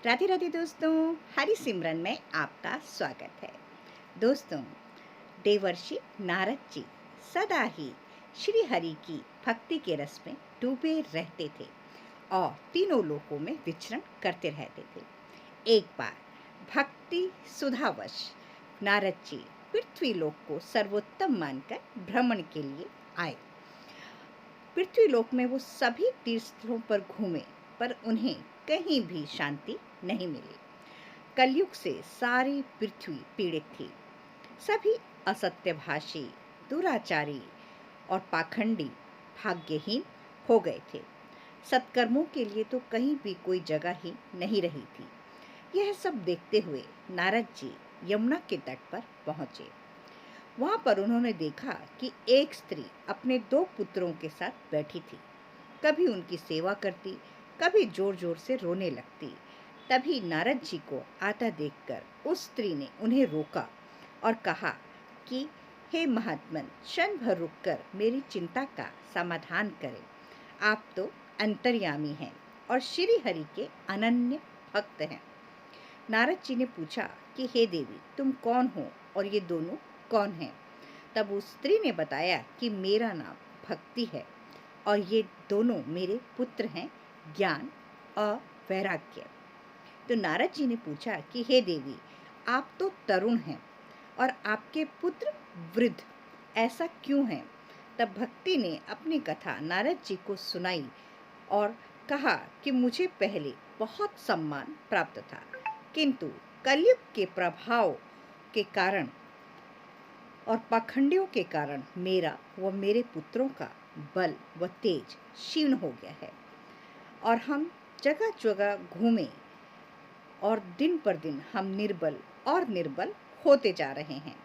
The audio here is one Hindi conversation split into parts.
राधे राधे दोस्तों, हरि सिमरन में आपका स्वागत है। दोस्तों, देवर्षि नारद जी सदा ही श्री हरि की भक्ति के रस में डूबे रहते थे और तीनों लोकों में विचरण करते रहते थे। एक बार भक्ति सुधावश नारद जी पृथ्वी लोक को सर्वोत्तम मानकर भ्रमण के लिए आए। पृथ्वी लोक में वो सभी तीर्थों पर घूमे, पर उन्हें कहीं भी शांति नहीं मिली। कलयुग से सारी पृथ्वी पीड़ित थी। सभी असत्यभाषी, दुराचारी और पाखंडी भाग्यहीन हो गए थे। सत्कर्मों के लिए तो कहीं भी कोई जगह ही नहीं रही थी। यह सब देखते हुए नारद जी यमुना के तट पर पहुंचे। वहां पर उन्होंने देखा कि एक स्त्री अपने 2 पुत्रों के साथ बैठी थी। कभी उनकी सेवा करती, कभी जोर जोर से रोने लगती। तभी नारद जी को आता देखकर उस स्त्री ने उन्हें रोका और कहा कि हे महात्मन, क्षण भर रुककर मेरी चिंता का समाधान करें। आप तो अंतर्यामी हैं और श्री हरि के अनन्य भक्त हैं। नारद जी ने पूछा कि हे देवी, तुम कौन हो और ये दोनों कौन हैं? तब उस स्त्री ने बताया कि मेरा नाम भक्ति है और ये दोनों मेरे पुत्र हैं, ज्ञान और वैराग्य। तो नारद जी ने पूछा कि हे देवी, आप तो तरुण हैं और आपके पुत्र वृद्ध, ऐसा क्यों है? तब भक्ति ने अपनी कथा नारद जी को सुनाई और कहा कि मुझे पहले बहुत सम्मान प्राप्त था, किंतु कलयुग के प्रभाव के कारण और पाखंडियों के कारण मेरा व मेरे पुत्रों का बल व तेज क्षीण हो गया है और हम जगह जगह घूमे और दिन पर दिन हम निर्बल और निर्बल होते जा रहे हैं।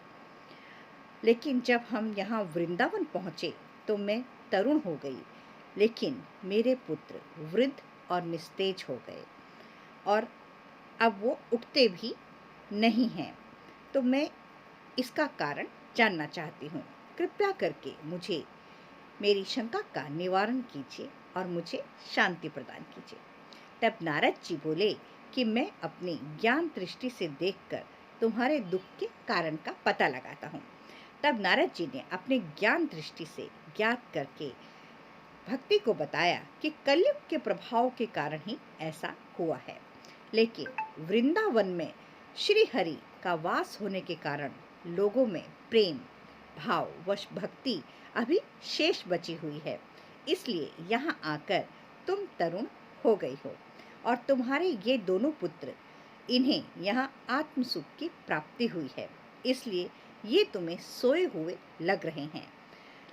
लेकिन जब हम यहाँ वृंदावन पहुँचे तो मैं तरुण हो गई, लेकिन मेरे पुत्र वृद्ध और निस्तेज हो गए और अब वो उठते भी नहीं हैं। तो मैं इसका कारण जानना चाहती हूँ। कृपया करके मुझे मेरी शंका का निवारण कीजिए और मुझे शांति प्रदान कीजिए। तब नारद जी बोले कि मैं अपनी ज्ञान दृष्टि से देखकर तुम्हारे दुख के कारण का पता लगाता हूँ। तब नारद जी ने अपने ज्ञान दृष्टि से ज्ञात करके भक्ति को बताया कि कलयुग के प्रभाव के कारण ही ऐसा हुआ है, लेकिन वृंदावन में श्री हरि का वास होने के कारण लोगों में प्रेम भाव व भक्ति अभी शेष बची हुई है। इसलिए यहाँ आकर तुम तरुण हो गई हो और तुम्हारे ये दोनों पुत्र, इन्हें यहाँ आत्म सुख की प्राप्ति हुई है, इसलिए ये तुम्हें सोए हुए लग रहे हैं,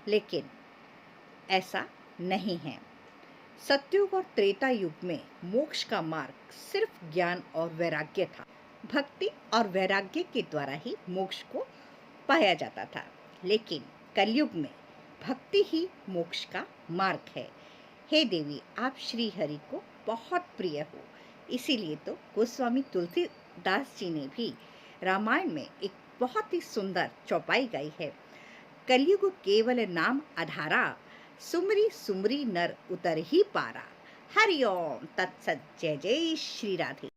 लेकिन ऐसा नहीं है। सतयुग और त्रेता युग में मोक्ष का मार्ग सिर्फ ज्ञान और वैराग्य था। भक्ति और वैराग्य के द्वारा ही मोक्ष को पाया जाता था, लेकिन कलयुग में भक्ति ही मोक्ष का मार्ग है। हे देवी, आप श्री हरि को बहुत प्रिय हो, इसीलिए तो गोस्वामी तुलसीदास जी ने भी रामायण में एक बहुत ही सुंदर चौपाई गाई है। कलयुग केवल नाम आधारा, सुमरी सुमरी नर उतर ही पारा। हरि ओम तत्सत। जय जय श्री राधे।